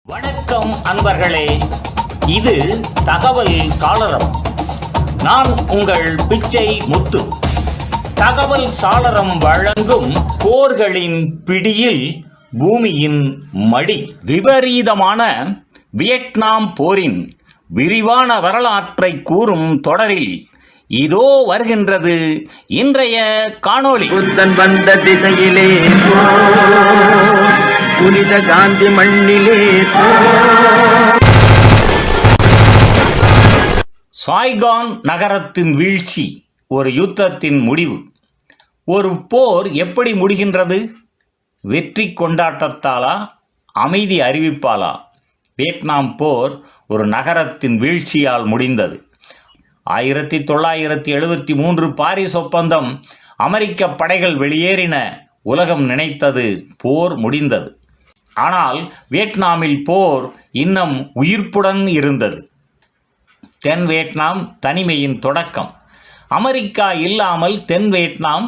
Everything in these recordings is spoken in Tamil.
வணக்கம் அன்பர்களே, இது தகவல் சாளரம். நான் உங்கள் பிச்சை முத்து. தகவல் சாளரம் வழங்கும் போர்களின் பிடியில் பூமியின் மடி. விபரீதமான வியட்நாம் போரின் விரிவான வரலாற்றை கூறும் தொடரில் இதோ வருகின்றது இன்றைய காணொளி. புத்தன் வந்த திசையிலே புனித காந்தி மண்ணிலே. சாய்கான் நகரத்தின் வீழ்ச்சி ஒரு யுத்தத்தின் முடிவு. ஒரு போர் எப்படி முடிகின்றது? வெற்றி கொண்டாட்டத்தாலா, அமைதி அறிவிப்பாலா? வியட்நாம் போர் ஒரு நகரத்தின் வீழ்ச்சியால் முடிந்தது. 1973 பாரிஸ் ஒப்பந்தம். அமெரிக்க படைகள் வெளியேறின. உலகம் நினைத்தது போர் முடிந்தது. ஆனால் வியட்நாமில் போர் இன்னும் உயிர்ப்புடன் இருந்தது. தென் வியட்நாம் தனிமையின் தொடக்கம். அமெரிக்கா இல்லாமல் தென் வியட்நாம்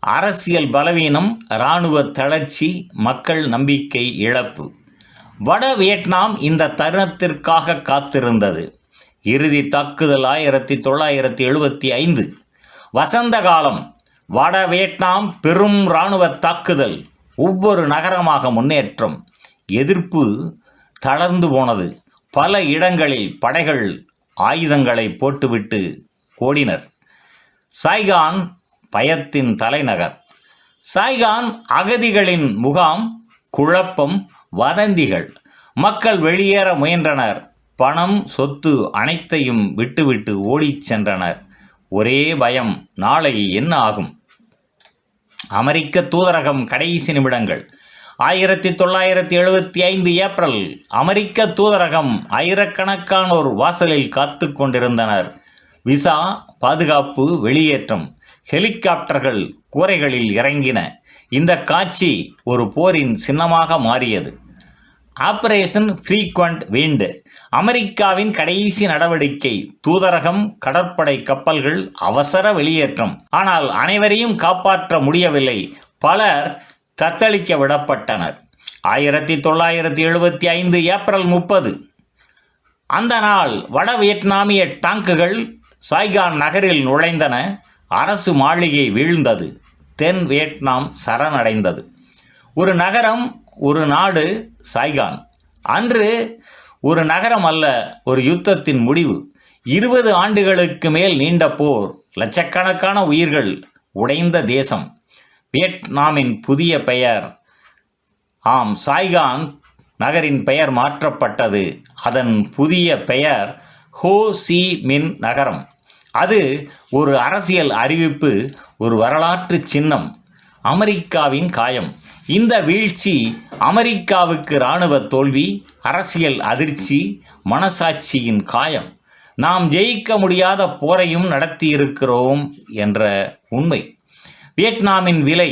அரசியல் பலவீனம், இராணுவ தளர்ச்சி, மக்கள் நம்பிக்கை இழப்பு. வட வியட்நாம் இந்த தருணத்திற்காக காத்திருந்தது. இறுதி தாக்குதல் 1975. வசந்த காலம். வட வியட்நாம் பெரும் இராணுவ தாக்குதல். ஒவ்வொரு நகரமாக முன்னேற்றம். எதிர்ப்பு தளர்ந்து போனது. பல இடங்களில் படைகள் ஆயுதங்களை போட்டுவிட்டு ஓடினர். சாய்கான் பயத்தின் தலைநகர். சாய்கான் அகதிகளின் முகாம். குழப்பம், வதந்திகள். மக்கள் வெளியேற முயன்றனர். பணம், சொத்து அனைத்தையும் விட்டுவிட்டு ஓடிச் சென்றனர். ஒரே பயம், நாளை என்ன ஆகும்? அமெரிக்க தூதரகம் கடைசி நிமிடங்கள். 1975 ஏப்ரல். அமெரிக்க தூதரகம். ஆயிரக்கணக்கானோர் வாசலில் காத்து கொண்டிருந்தனர். விசா, பாதுகாப்பு, வெளியேற்றம். ஹெலிகாப்டர்கள் கூரைகளில் இறங்கின. இந்த காட்சி ஒரு போரின் சின்னமாக மாறியது. Operation frequent wind. அமெரிக்காவின் கடைசி நடவடிக்கை. தூதரகம், கடற்படை கப்பல்கள், அவசர வெளியேற்றம். ஆனால் அனைவரையும் காப்பாற்ற முடியவில்லை. பலர் தத்தளிக்க விடப்பட்டனர். 1975 ஏப்ரல் 30. அந்த நாள் வட வியட்நாமிய டாங்குகள் சாய்கான் நகரில் நுழைந்தன. அரசு மாளிகை வீழ்ந்தது. தென் வியட்நாம் சரணடைந்தது. ஒரு நகரம், ஒரு நாடு, சாய்கான். அன்று ஒரு நகரம் அல்ல, ஒரு யுத்தத்தின் முடிவு. 20 ஆண்டுகளுக்கு மேல் நீண்ட போர், லட்சக்கணக்கான உயிர்கள், உடைந்த தேசம். வியட்நாமின் புதிய பெயர். சாய்கான் நகரின் பெயர் மாற்றப்பட்டது. அதன் புதிய பெயர் ஹோ சி மின் நகரம். அது ஒரு அரசியல் அறிவிப்பு, ஒரு வரலாற்று சின்னம். அமெரிக்காவின் காயம். இந்த வீழ்ச்சி அமெரிக்காவுக்கு இராணுவ தோல்வி, அரசியல் அதிர்ச்சி, மனசாட்சியின் காயம். நாம் ஜெயிக்க முடியாத போரையும் நடத்தியிருக்கிறோம் என்ற உண்மை. வியட்நாமின் விலை.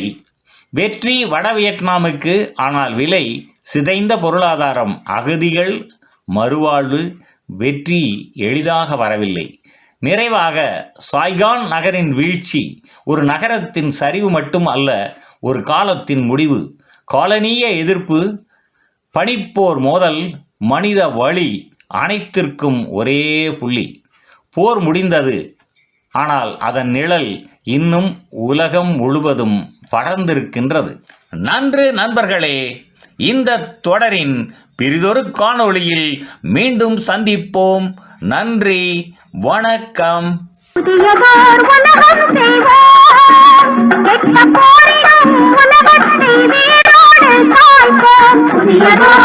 வெற்றி வட வியட்நாமுக்கு. ஆனால் விலை சிதைந்த பொருளாதாரம், அகதிகள், மறுவாழ்வு. வெற்றி எளிதாக வரவில்லை. நிறைவாக சாய்கான் நகரின் வீழ்ச்சி ஒரு நகரத்தின் சரிவு மட்டும் அல்ல, ஒரு காலத்தின் முடிவு. காலனிய எதிர்ப்பு, பனிப்போர் மோதல், மனித வழி, அனைத்திற்கும் ஒரே புள்ளி. போர் முடிந்தது. ஆனால் அதன் நிழல் இன்னும் உலகம் முழுவதும் படர்ந்திருக்கின்றது. நன்று நண்பர்களே, இந்த தொடரின் பிறிதொரு காணொளியில் மீண்டும் சந்திப்போம். நன்றி, வணக்கம். புதியதோர் உலகம் செய்வோம், கெட்ட போரிடம் உலகத்தை வீடோடு காய்ப்போம். புதியதோர்